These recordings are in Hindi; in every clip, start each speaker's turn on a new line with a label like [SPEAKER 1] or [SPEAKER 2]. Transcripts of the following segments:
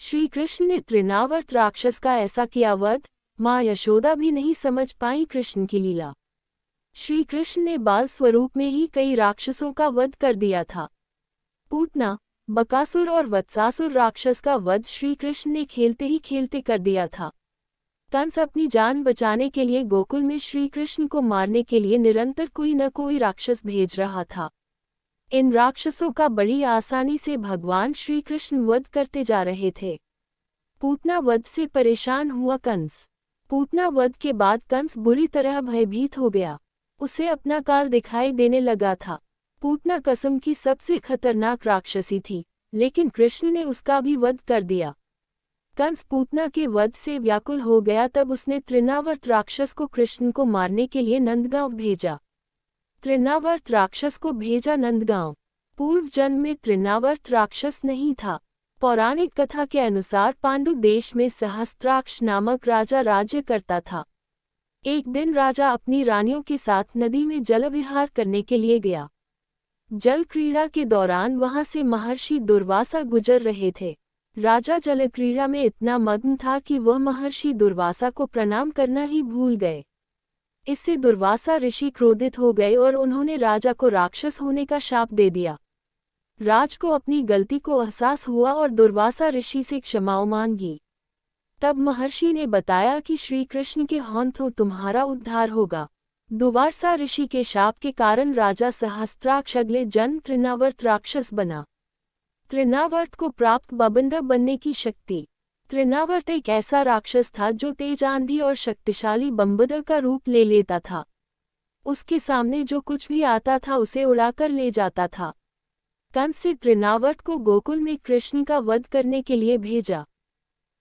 [SPEAKER 1] श्री कृष्ण ने तृणावर्त राक्षस का ऐसा किया वध, माँ यशोदा भी नहीं समझ पाई कृष्ण की लीला। श्री कृष्ण ने बाल स्वरूप में ही कई राक्षसों का वध कर दिया था। पूतना, बकासुर और वत्सासुर राक्षस का वध श्री कृष्ण ने खेलते ही खेलते कर दिया था। कंस अपनी जान बचाने के लिए गोकुल में श्री कृष्ण को मारने के लिए निरंतर कोई न कोई राक्षस भेज रहा था। इन राक्षसों का बड़ी आसानी से भगवान श्री कृष्ण वध करते जा रहे थे। पूतना वध से परेशान हुआ कंस। पूतना वध के बाद कंस बुरी तरह भयभीत हो गया। उसे अपना काल दिखाई देने लगा था। पूतना कसम की सबसे खतरनाक राक्षसी थी, लेकिन कृष्ण ने उसका भी वध कर दिया। कंस पूतना के वध से व्याकुल हो गया, तब उसने तृणावर्त राक्षस को कृष्ण को मारने के लिए नंदगांव भेजा। तृणावर्त राक्षस को भेजा नंदगांव। पूर्व जन्म में तृणावर्त राक्षस नहीं था। पौराणिक कथा के अनुसार पांडु देश में सहस्त्राक्ष नामक राजा राज्य करता था। एक दिन राजा अपनी रानियों के साथ नदी में जल विहार करने के लिए गया। जल क्रीड़ा के दौरान वहां से महर्षि दुर्वासा गुजर रहे थे। राजा जल क्रीड़ा में इतना मग्न था कि वह महर्षि दुर्वासा को प्रणाम करना ही भूल गए। इससे दुर्वासा ऋषि क्रोधित हो गए और उन्होंने राजा को राक्षस होने का शाप दे दिया। राज को अपनी गलती को एहसास हुआ और दुर्वासा ऋषि से क्षमा मांगी। तब महर्षि ने बताया कि श्री कृष्ण के हाथों तुम्हारा उद्धार होगा। दुर्वासा ऋषि के शाप के कारण राजा सहस्त्राक्ष अगले जन्म तृणावर्त राक्षस बना। तृणावर्त को प्राप्त बबंडर बनने की शक्ति। तृणावर्त एक ऐसा राक्षस था जो तेज आंधी और शक्तिशाली बम्बडर का रूप ले लेता था। उसके सामने जो कुछ भी आता था उसे उड़ाकर ले जाता था। कंस से तृणावर्त को गोकुल में कृष्ण का वध करने के लिए भेजा।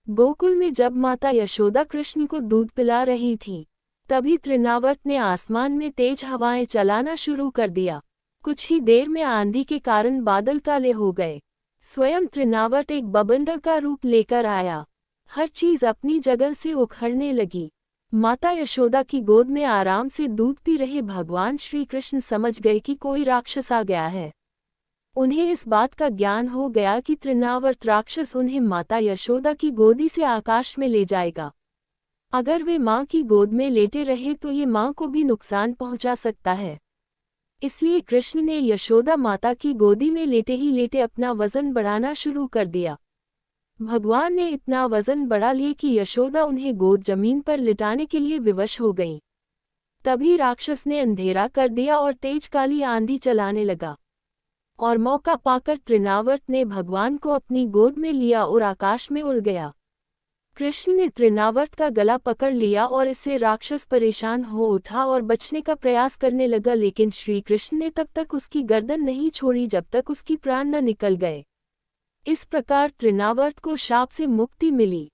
[SPEAKER 1] गोकुल में जब माता यशोदा कृष्ण को दूध पिला रही थी, तभी तृणावर्त ने आसमान में तेज हवाएं चलाना शुरू कर दिया। कुछ ही देर में आंधी के कारण बादल काले हो गए। स्वयं तृणावर्त एक बबंडर का रूप लेकर आया। हर चीज अपनी जगह से उखड़ने लगी। माता यशोदा की गोद में आराम से दूध पी रहे भगवान श्री कृष्ण समझ गए कि कोई राक्षस आ गया है। उन्हें इस बात का ज्ञान हो गया कि तृणावर्त राक्षस उन्हें माता यशोदा की गोदी से आकाश में ले जाएगा। अगर वे माँ की गोद में लेटे रहे तो ये माँ को भी नुकसान पहुंचा सकता है। इसलिए कृष्ण ने यशोदा माता की गोदी में लेटे ही लेटे अपना वजन बढ़ाना शुरू कर दिया। भगवान ने इतना वजन बढ़ा लिया कि यशोदा उन्हें गोद जमीन पर लिटाने के लिए विवश हो गईं। तभी राक्षस ने अंधेरा कर दिया और तेज काली आंधी चलाने लगा। और मौका पाकर तृणावर्त ने भगवान को अपनी गोद में लिया और आकाश में उड़ गया। कृष्ण ने तृणावर्त का गला पकड़ लिया और इससे राक्षस परेशान हो उठा और बचने का प्रयास करने लगा, लेकिन श्री कृष्ण ने तब तक उसकी गर्दन नहीं छोड़ी जब तक उसकी प्राण न निकल गए। इस प्रकार तृणावर्त को शाप से मुक्ति मिली।